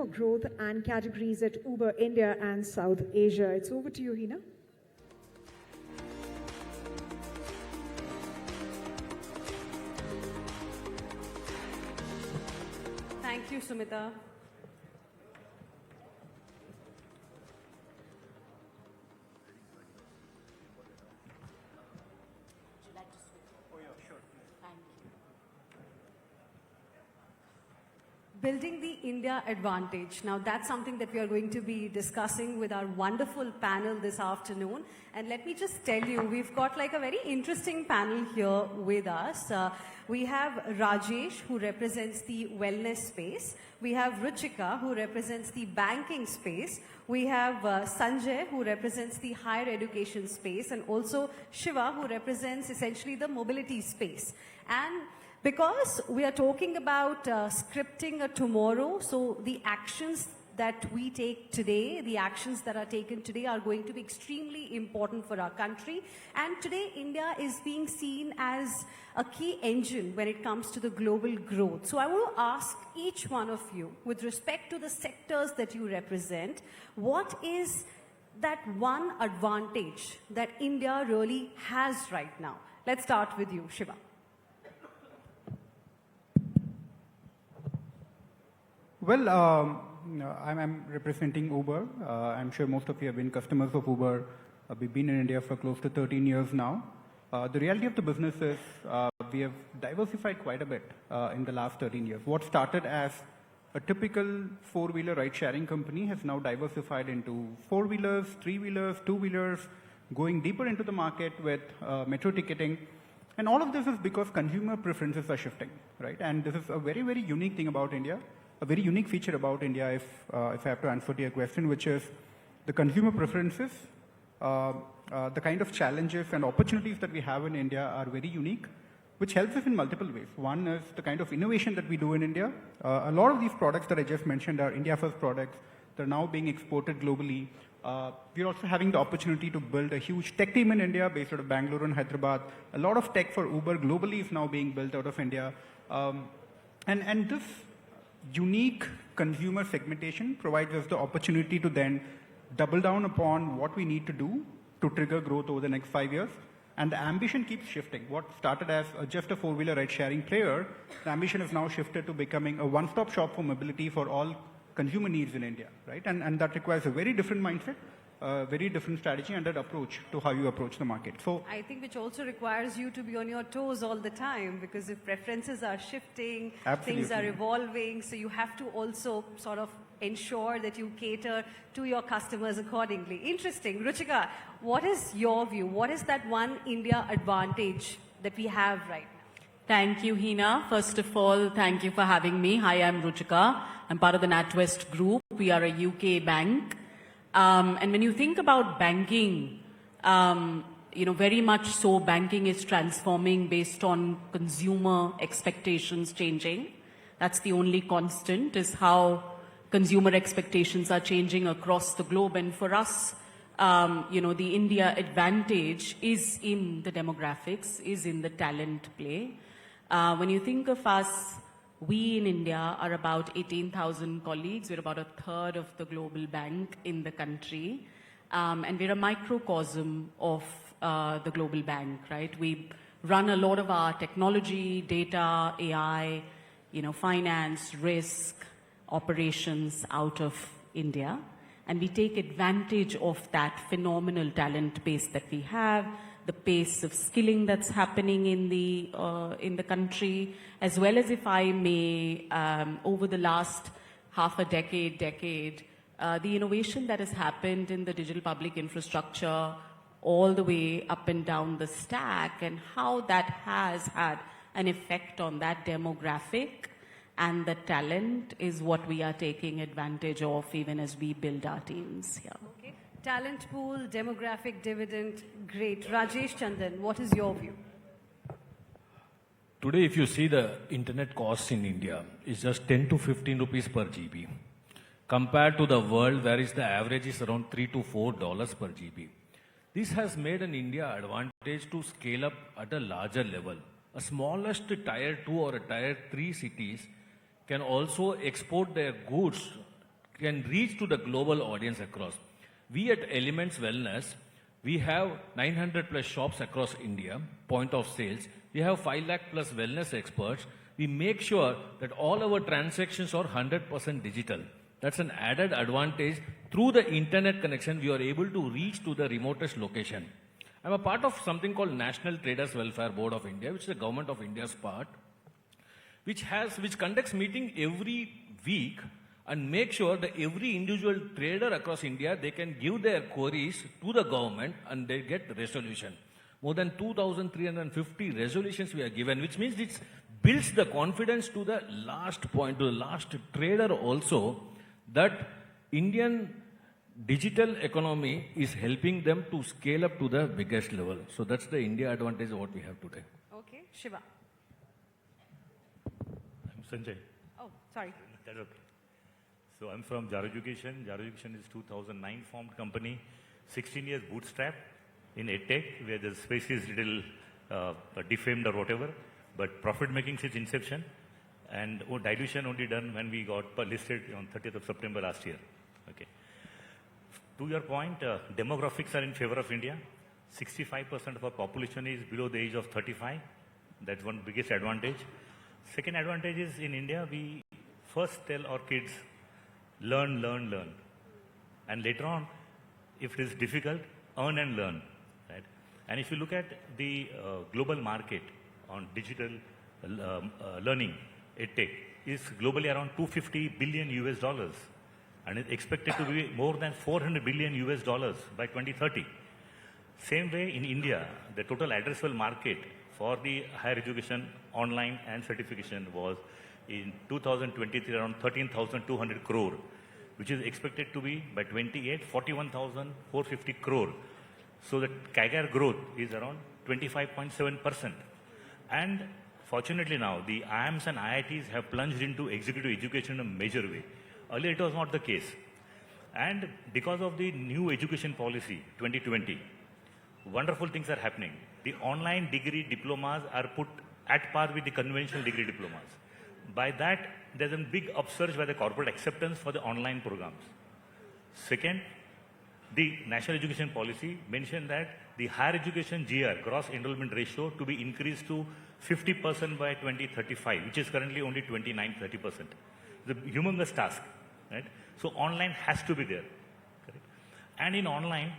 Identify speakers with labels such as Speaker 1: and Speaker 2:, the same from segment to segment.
Speaker 1: consumer growth and categories at Uber India and South Asia. It's over to you, Hina.
Speaker 2: Thank you, Sumita. Building the India advantage. Now that's something that we are going to be discussing with our wonderful panel this afternoon. And let me just tell you, we've got like a very interesting panel here with us. We have Rajesh, who represents the wellness space. We have Ruchika, who represents the banking space. We have Sanjay, who represents the higher education space, and also Shiva, who represents essentially the mobility space. And because we are talking about scripting a tomorrow, so the actions that we take today, the actions that are taken today are going to be extremely important for our country. And today, India is being seen as a key engine when it comes to the global growth. So I want to ask each one of you, with respect to the sectors that you represent, what is that one advantage that India really has right now? Let's start with you, Shiva.
Speaker 3: Well, I'm representing Uber. I'm sure most of you have been customers of Uber. We've been in India for close to 13 years now. The reality of the business is we have diversified quite a bit in the last 13 years. What started as a typical four-wheeler ride-sharing company has now diversified into four-wheelers, three-wheelers, two-wheelers, going deeper into the market with metro ticketing. And all of this is because consumer preferences are shifting, right? And this is a very, very unique thing about India. A very unique feature about India, if I have to answer to your question, which is the consumer preferences, the kind of challenges and opportunities that we have in India are very unique, which helps us in multiple ways. One is the kind of innovation that we do in India. A lot of these products that I just mentioned are India-first products. They're now being exported globally. We're also having the opportunity to build a huge tech team in India based out of Bangalore and Hyderabad. A lot of tech for Uber globally is now being built out of India. And this unique consumer segmentation provides us the opportunity to then double down upon what we need to do to trigger growth over the next 5 years. And the ambition keeps shifting. What started as just a four-wheeler ride-sharing player, the ambition is now shifted to becoming a one-stop shop for mobility for all consumer needs in India, right? And that requires a very different mindset, a very different strategy and that approach to how you approach the market. So
Speaker 2: I think which also requires you to be on your toes all the time, because if preferences are shifting,
Speaker 3: absolutely,
Speaker 2: things are evolving, so you have to also sort of ensure that you cater to your customers accordingly. Interesting. Ruchika, what is your view? What is that one India advantage that we have right now?
Speaker 4: Thank you, Hina. First of all, thank you for having me. Hi, I'm Ruchika. I'm part of the NatWest Group. We are a UK bank. And when you think about banking, very much so banking is transforming based on consumer expectations changing. That's the only constant, is how consumer expectations are changing across the globe. And for us, the India advantage is in the demographics, is in the talent play. When you think of us, we in India are about 18,000 colleagues. We're about a third of the global bank in the country. And we're a microcosm of the global bank, right? We run a lot of our technology, data, AI, finance, risk, operations out of India. And we take advantage of that phenomenal talent base that we have, the pace of skilling that's happening in the country, as well as, if I may, over the last half a decade, the innovation that has happened in the digital public infrastructure all the way up and down the stack, and how that has had an effect on that demographic and the talent is what we are taking advantage of even as we build our teams here.
Speaker 2: Okay. Talent pool, demographic dividend, great. Rajesh Chandan, what is your view?
Speaker 5: Today, if you see the internet costs in India, it's just 10 to 15 rupees per GB. Compared to the world, where is the average is around $3 to $4 per GB. This has made an India advantage to scale up at a larger level. A smallest tier 2 or a tier 3 cities can also export their goods can reach to the global audience across. We at Elements Wellness, we have 900 plus shops across India, point of sales. We have 5 lakh plus wellness experts. We make sure that all our transactions are 100% digital. That's an added advantage. Through the internet connection, we are able to reach to the remotest location. I'm a part of something called National Traders Welfare Board of India, which is the government of India's part, which conducts meeting every week and make sure that every individual trader across India, they can give their queries to the government and they get resolution. More than 2,350 resolutions we are given, which means it builds the confidence to the last point, to the last trader also, that Indian digital economy is helping them to scale up to the biggest level. So that's the India advantage of what we have today.
Speaker 2: Okay, Shiva.
Speaker 6: I'm Sanjay.
Speaker 2: Oh, sorry.
Speaker 6: That's okay. So I'm from Jar Education. Jar Education is 2009 formed company, 16 years bootstrap in EdTech, where the space is little defamed or whatever, but profit making since inception, and dilution only done when we got listed on 30th of September last year. Okay. To your point, demographics are in favor of India. 65% of our population is below the age of 35. That's one biggest advantage. Second advantage is in India, we first tell our kids, learn, learn, learn. And later on, if it is difficult, earn and learn. Right? And if you look at the global market on digital learning, EdTech is globally around $250 billion US, and is expected to be more than $400 billion US by 2030. Same way in India, the total addressable market for the higher education, online and certification was in 2023 around 13,200 crore, which is expected to be by 28, 41,450 crore. So the CAGR growth is around 25.7%. And fortunately now, the IIMs and IITs have plunged into executive education in a major way. Earlier it was not the case. And because of the new education policy, 2020, wonderful things are happening. The online degree diplomas are put at par with the conventional degree diplomas. By that, there's a big upsurge by the corporate acceptance for the online programs. Second, the national education policy mentioned that the higher education GR, gross enrollment ratio, to be increased to 50% by 2035, which is currently only 29-30%. The humongous task, right? So online has to be there. Correct? And in online,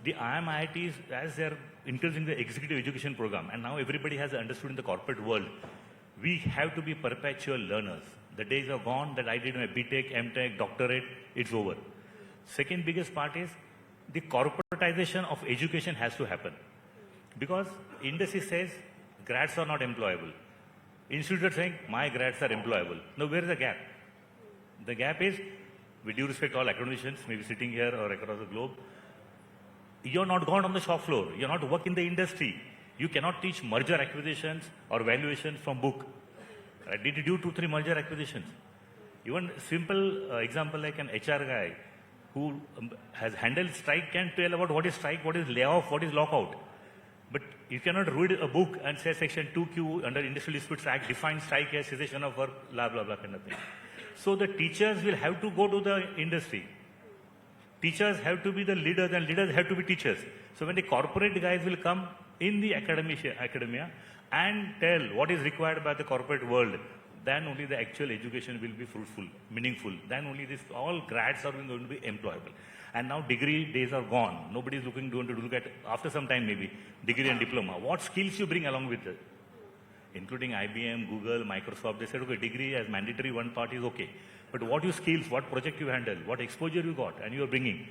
Speaker 6: the IIM IITs, as they're increasing the executive education program, and now everybody has understood in the corporate world, we have to be perpetual learners. The days are gone that I did my BTech, MTech, doctorate, it's over. Second biggest part is the corporatization of education has to happen. Because industry says grads are not employable. Institutes are saying my grads are employable. Now where is the gap? The gap is, with due respect to all academicians, maybe sitting here or across the globe, you're not gone on the shop floor. You're not working in the industry. You cannot teach merger acquisitions or valuations from book. Right? Did you do 2-3 merger acquisitions? Even simple example like an HR guy who has handled strike can tell about what is strike, what is layoff, what is lockout. But you cannot read a book and say section 2Q under Industrial Disputes Act defines strike as cessation of work, blah, blah, blah kind of thing. So the teachers will have to go to the industry. Teachers have to be the leaders and leaders have to be teachers. So when the corporate guys will come in the academia and tell what is required by the corporate world, then only the actual education will be fruitful, meaningful. Then only this, all grads are going to be employable. And now degree days are gone. Nobody is going to look at, after some time maybe, degree and diploma. What skills you bring along with it? Including IBM, Google, Microsoft, they said, okay, degree as mandatory one part is okay. But what your skills, what project you handle, what exposure you got and you are bringing.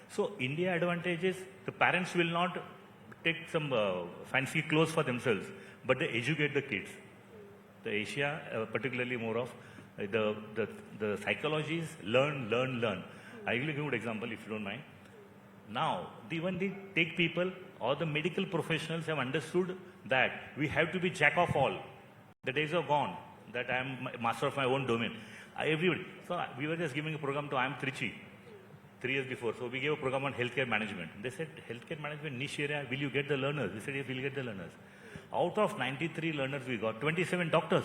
Speaker 6: So India advantage is the parents will not take some fancy clothes for themselves, but they educate the kids. The Asia, particularly more of the psychology is learn, learn, learn. I will give you an example if you don't mind. Now, even the tech people or the medical professionals have understood that we have to be jack of all. The days are gone that I am master of my own domain. Everybody. So we were just giving a program to IIM Trichy 3 years before. So we gave a program on healthcare management. They said, healthcare management niche area, will you get the learners? We said, yes, we'll get the learners. Out of 93 learners we got, 27 doctors.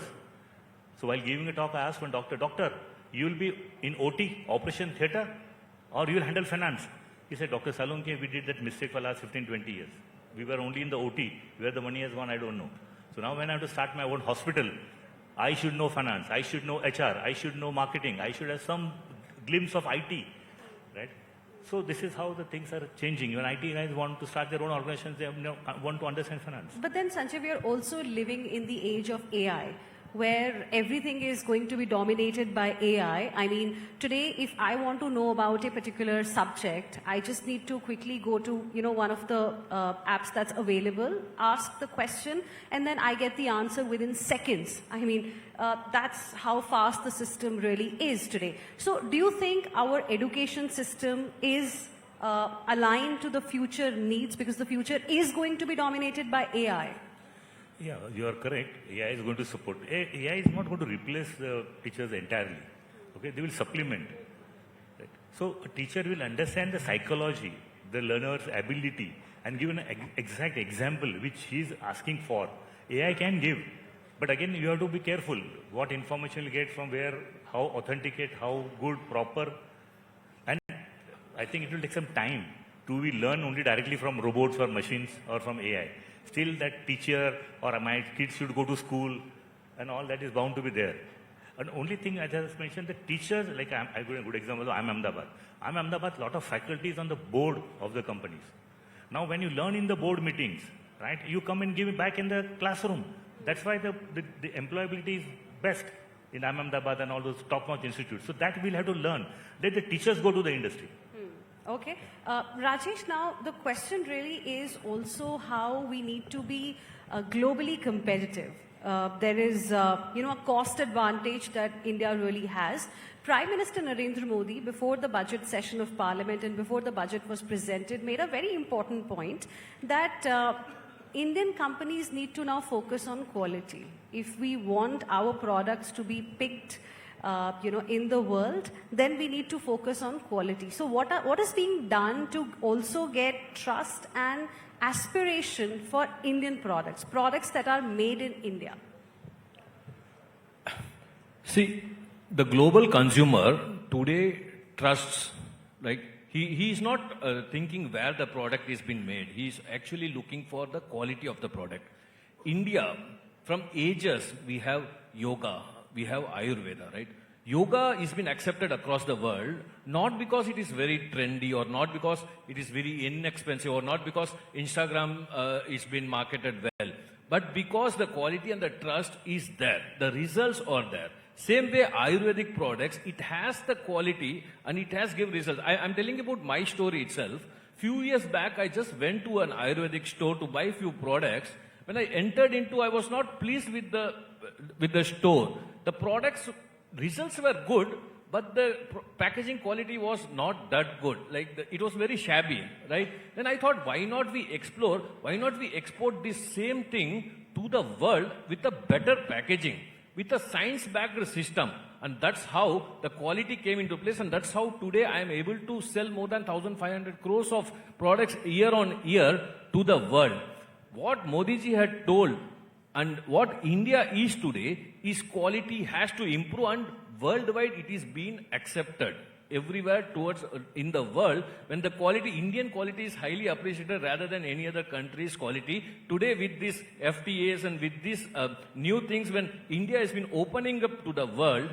Speaker 6: So while giving a talk, I asked one doctor, You will be in OT, operation theatre, or you will handle finance. He said, Dr. Salonki, we did that mistake for the last 15, 20 years. We were only in the OT. Where the money has gone, I don't know. So now when I have to start my own hospital, I should know finance, I should know HR, I should know marketing, I should have some glimpse of IT, right? So this is how the things are changing. When IT guys want to start their own organizations, they want to understand finance.
Speaker 2: But then, Sanjay, we are also living in the age of AI, where everything is going to be dominated by AI. I mean, today, if I want to know about a particular subject, I just need to quickly go to, one of the apps that's available, ask the question, and then I get the answer within seconds. I mean, that's how fast the system really is today. So do you think our education system is aligned to the future needs, because the future is going to be dominated by AI?
Speaker 6: Yeah, you are correct. AI is going to support. AI is not going to replace the teachers entirely. Okay, they will supplement. Right? So a teacher will understand the psychology, the learner's ability, and give an exact example which he is asking for. AI can give, but again you have to be careful what information you get from where, how authenticate, how good, proper, and I think it will take some time to we learn only directly from robots or machines or from AI. Still that teacher or my kids should go to school and all that is bound to be there. And only thing as I just mentioned, the teachers, like I give a good example, I'm Ahmedabad. A lot of faculties on the board of the companies. Now when you learn in the board meetings, right, you come and give it back in the classroom. That's why the employability is best in Ahmedabad and all those top-notch institutes. So that we'll have to learn. Let the teachers go to the industry.
Speaker 2: Okay. Rajesh, now the question really is also how we need to be globally competitive. There is, a cost advantage that India really has. Prime Minister Narendra Modi, before the budget session of Parliament and before the budget was presented, made a very important point that Indian companies need to now focus on quality. If we want our products to be picked in the world, then we need to focus on quality. So what is being done to also get trust and aspiration for Indian products that are made in India?
Speaker 5: See, the global consumer today trusts, like, he is not thinking where the product is being made. He is actually looking for the quality of the product. India, from ages, we have yoga, we have Ayurveda, right? Yoga has been accepted across the world, not because it is very trendy or not because it is very inexpensive or not because Instagram is been marketed well, but because the quality and the trust is there. The results are there. Same way Ayurvedic products, it has the quality and it has given results. I'm telling about my story itself. Few years back, I just went to an Ayurvedic store to buy few products. When I entered into, I was not pleased with the store. The products results were good, but the packaging quality was not that good. Like it was very shabby, right? Then I thought, why not we explore? Why not we export this same thing to the world with a better packaging, with a science-backed system? And that's how the quality came into place, and that's how today I am able to sell more than 1,500 crores of products year on year to the world. What Modi ji had told and what India is today is quality has to improve, and worldwide it is being accepted everywhere towards in the world. When the quality, Indian quality is highly appreciated rather than any other country's quality. Today with these FTAs and with these new things, when India has been opening up to the world,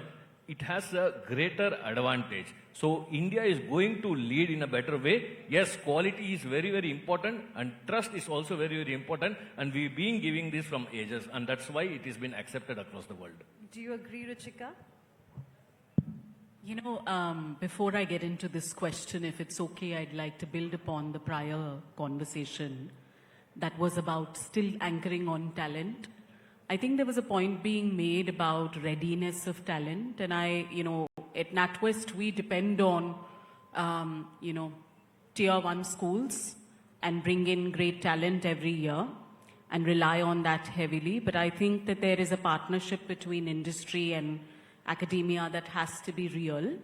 Speaker 5: it has a greater advantage. So India is going to lead in a better way. Yes, quality is very, very important, and trust is also very, very important, and we've been giving this from ages, and that's why it has been accepted across the world.
Speaker 2: Do you agree, Ruchika?
Speaker 4: Before I get into this question, if it's okay, I'd like to build upon the prior conversation that was about still anchoring on talent. I think there was a point being made about readiness of talent, and at NatWest, we depend on, tier 1 schools and bring in great talent every year and rely on that heavily. But I think that there is a partnership between industry and academia that has to be real.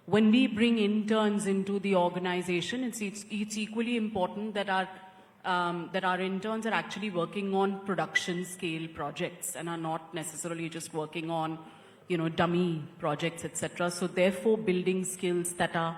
Speaker 4: When we bring interns into the organization, it's equally important that our interns are actually working on production scale projects and are not necessarily just working on dummy projects, etc. So therefore, building skills that are,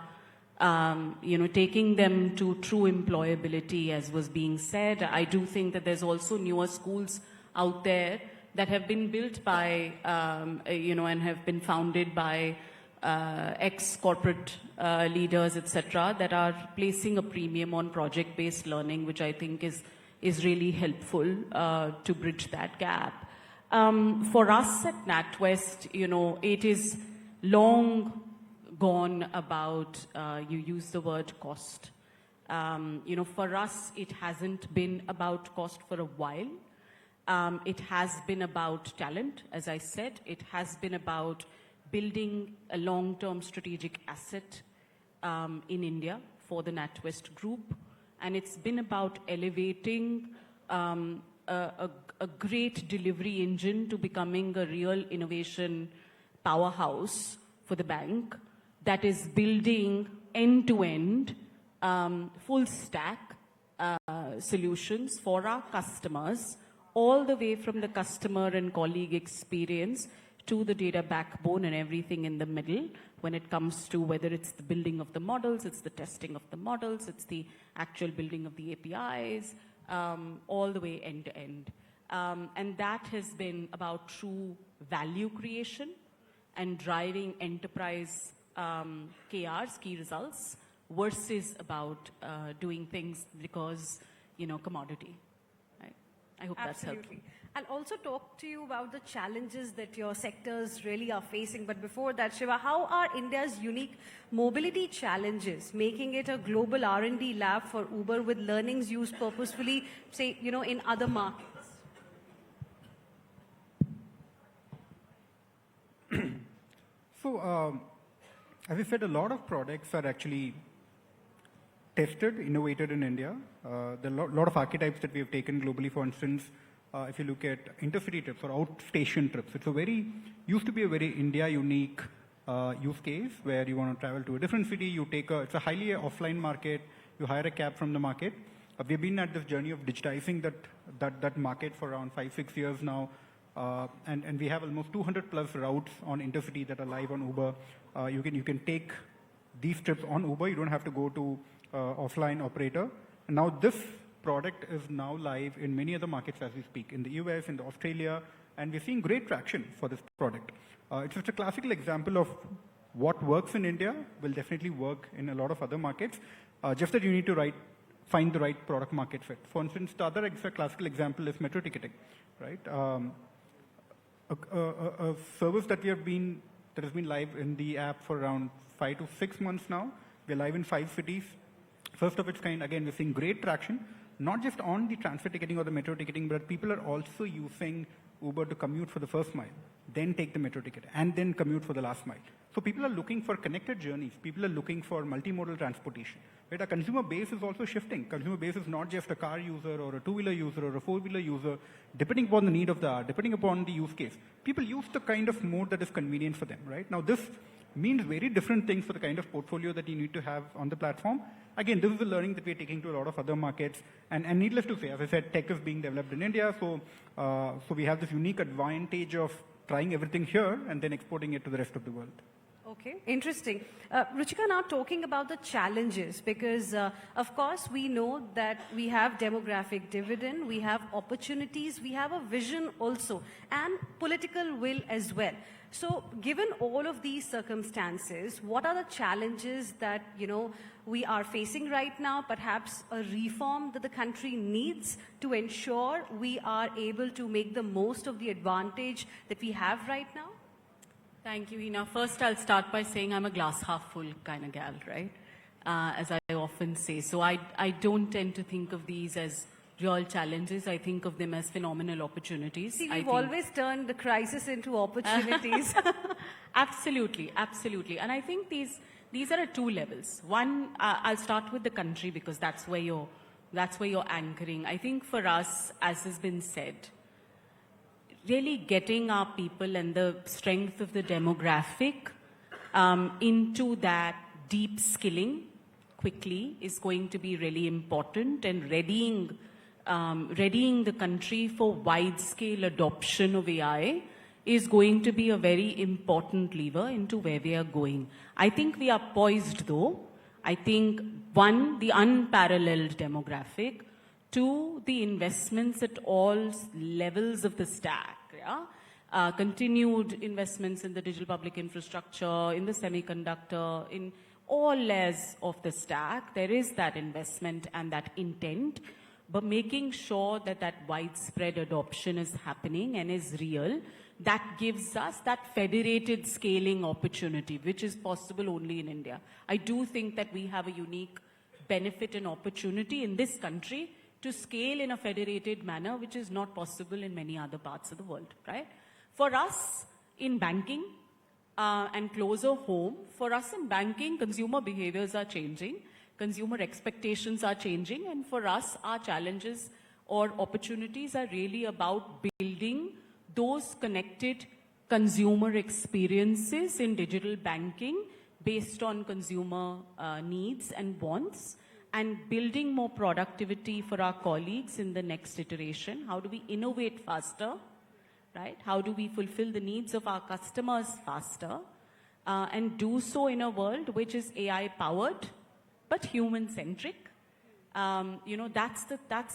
Speaker 4: taking them to true employability, as was being said. I do think that there's also newer schools out there that have been built by, and have been founded by ex-corporate leaders, etc., that are placing a premium on project-based learning, which I think is really helpful to bridge that gap. For us at NatWest, it is long gone about, you use the word cost. For us, it hasn't been about cost for a while. It has been about talent, as I said. It has been about building a long-term strategic asset in India for the NatWest Group. And it's been about elevating a great delivery engine to becoming a real innovation powerhouse for the bank that is building end-to-end full stack solutions for our customers, all the way from the customer and colleague experience to the data backbone and everything in the middle, when it comes to whether it's the building of the models, it's the testing of the models, it's the actual building of the APIs, all the way end to end. And that has been about true value creation and driving enterprise KRs, key results, versus about doing things because, commodity. Right? I hope that's helpful.
Speaker 2: I'll also talk to you about the challenges that your sectors really are facing. But before that, Shiva, how are India's unique mobility challenges making it a global R&D lab for Uber with learnings used purposefully, say, in other markets?
Speaker 3: So, as I said, a lot of products are actually tested, innovated in India. There are a lot of archetypes that we have taken globally. For instance, if you look at intercity trips or outstation trips, used to be a very India unique use case where you want to travel to a different city, it's a highly offline market, you hire a cab from the market. We've been at this journey of digitizing that market for around 5-6 years now. And we have almost 200 plus routes on intercity that are live on Uber. You can take these trips on Uber. You don't have to go to offline operator. And now this product is now live in many other markets as we speak, in the US, in Australia, and we're seeing great traction for this product. It's just a classical example of what works in India will definitely work in a lot of other markets, just that you need to find the right product market fit. For instance, the other classical example is metro ticketing, right? A service that has been live in the app for around 5 to 6 months now. We're live in 5 cities. First of its kind, again, we're seeing great traction, not just on the transfer ticketing or the metro ticketing, but people are also using Uber to commute for the first mile, then take the metro ticket, and then commute for the last mile. So people are looking for connected journeys. People are looking for multimodal transportation. Right? Our consumer base is also shifting. Consumer base is not just a car user or a two-wheeler user or a four-wheeler user, depending upon the need of the hour, depending upon the use case. People use the kind of mode that is convenient for them. Right? Now, this means very different things for the kind of portfolio that you need to have on the platform. Again, this is the learning that we're taking to a lot of other markets. And needless to say, as I said, tech is being developed in India. So we have this unique advantage of trying everything here and then exporting it to the rest of the world.
Speaker 2: Okay, interesting. Ruchika, now talking about the challenges, because of course we know that we have demographic dividend, we have opportunities, we have a vision also, and political will as well. So given all of these circumstances, what are the challenges that, we are facing right now, perhaps a reform that the country needs to ensure we are able to make the most of the advantage that we have right now?
Speaker 4: Thank you, Hina. First, I'll start by saying I'm a glass half full kind of gal, right? As I often say. So I don't tend to think of these as real challenges. I think of them as phenomenal opportunities.
Speaker 2: See, we've always turned the crisis into opportunities.
Speaker 4: Absolutely, absolutely. And I think these are at two levels. One, I'll start with the country because that's where you're anchoring. I think for us, as has been said, really getting our people and the strength of the demographic into that deep skilling quickly is going to be really important, and readying the country for wide-scale adoption of AI is going to be a very important lever into where we are going. I think we are poised though. I think, one, the unparalleled demographic, two, the investments at all levels of the stack, yeah? Continued investments in the digital public infrastructure, in the semiconductor, in all layers of the stack. There is that investment and that intent, but making sure that that widespread adoption is happening and is real, that gives us that federated scaling opportunity, which is possible only in India. I do think that we have a unique benefit and opportunity in this country to scale in a federated manner, which is not possible in many other parts of the world, right? For us in banking, and closer home, for us in banking, consumer behaviors are changing, consumer expectations are changing, and for us, our challenges or opportunities are really about building those connected consumer experiences in digital banking based on consumer needs and wants, and building more productivity for our colleagues in the next iteration. How do we innovate faster, right? How do we fulfill the needs of our customers faster, and do so in a world which is AI-powered but human-centric? You know, that's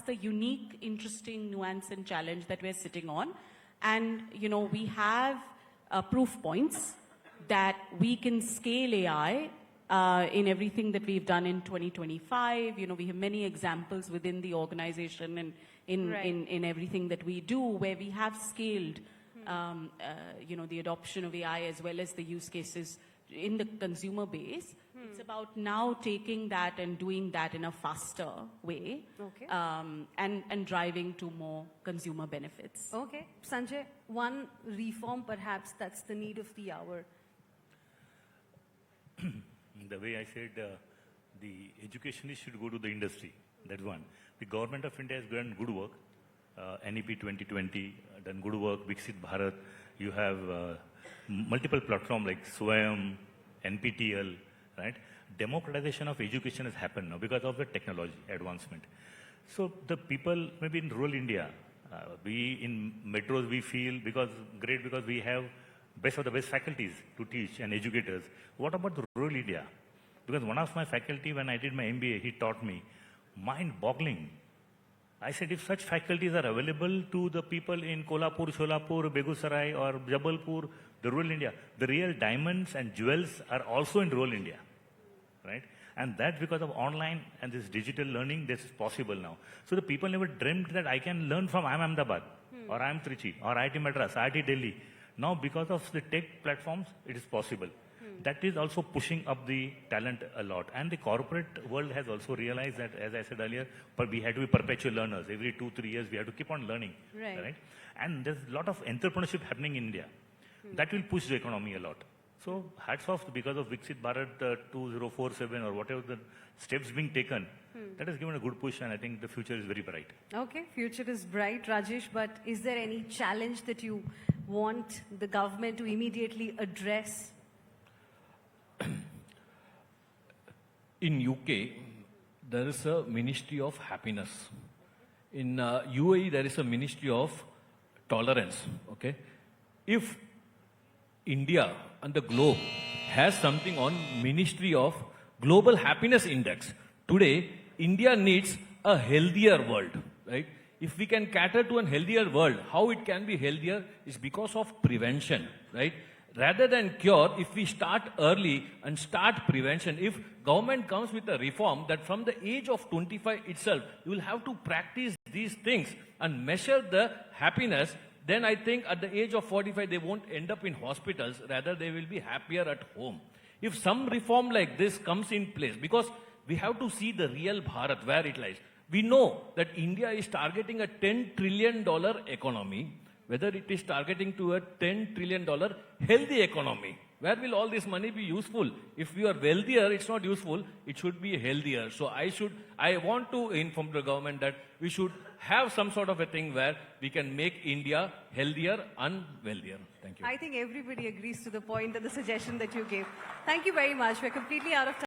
Speaker 4: the unique, interesting nuance and challenge that we're sitting on. And, you know, we have proof points that we can scale AI in everything that we've done in 2025. You know, we have many examples within the organization and in everything that we do where we have scaled, you know, the adoption of AI as well as the use cases in the consumer base. It's about now taking that and doing that in a faster way,
Speaker 2: Okay.
Speaker 4: and driving to more consumer benefits.
Speaker 2: Okay. Sanjay, one reform perhaps that's the need of the hour.
Speaker 6: The way I said, the educationist should go to the industry. That's one. The government of India has done good work. NEP 2020 done good work. Viksit Bharat. You have multiple platforms like Swayam, NPTL, right? Democratization of education has happened now because of the technology advancement. So the people, maybe in rural India, we in metros we feel because we have best of the best faculties to teach and educators. What about the rural India? Because one of my faculty, when I did my MBA, he taught me, mind-boggling. I said, if such faculties are available to the people in Kolhapur, Sholapur, Begussarai or Jabalpur, the rural India, the real diamonds and jewels are also in rural India, right? And that's because of online and this digital learning, this is possible now. So the people never dreamt that I can learn from IIM Ahmedabad or IIM Trichy or IIT Madras, IIT Delhi. Now because of the tech platforms, it is possible. That is also pushing up the talent a lot. And the corporate world has also realized that, as I said earlier, but we had to be perpetual learners. Every 2-3 years, we have to keep on learning. Right? And there's a lot of entrepreneurship happening in India. That will push the economy a lot. So hats off because of Viksit Bharat 2047 or whatever the steps being taken. That has given a good push, and I think the future is very bright.
Speaker 2: Okay, future is bright, Rajesh, but is there any challenge that you want the government to immediately address?
Speaker 5: In UK, there is a Ministry of Happiness. In UAE, there is a Ministry of Tolerance. Okay, if India and the globe has something on Ministry of Global Happiness Index, today India needs a healthier world, right? If we can cater to a healthier world, how it can be healthier is because of prevention, right? Rather than cure, if we start early and start prevention, if government comes with a reform that from the age of 25 itself, you will have to practice these things and measure the happiness, then I think at the age of 45, they won't end up in hospitals, rather they will be happier at home. If some reform like this comes in place, because we have to see the real Bharat, where it lies. We know that India is targeting a $10 trillion economy, whether it is targeting to a $10 trillion healthy economy. Where will all this money be useful? If we are wealthier, it's not useful. It should be healthier. So I want to inform the government that we should have some sort of a thing where we can make India healthier and wealthier. Thank you.
Speaker 2: I think everybody agrees to the point and the suggestion that you gave. Thank you very much. We're completely out of time.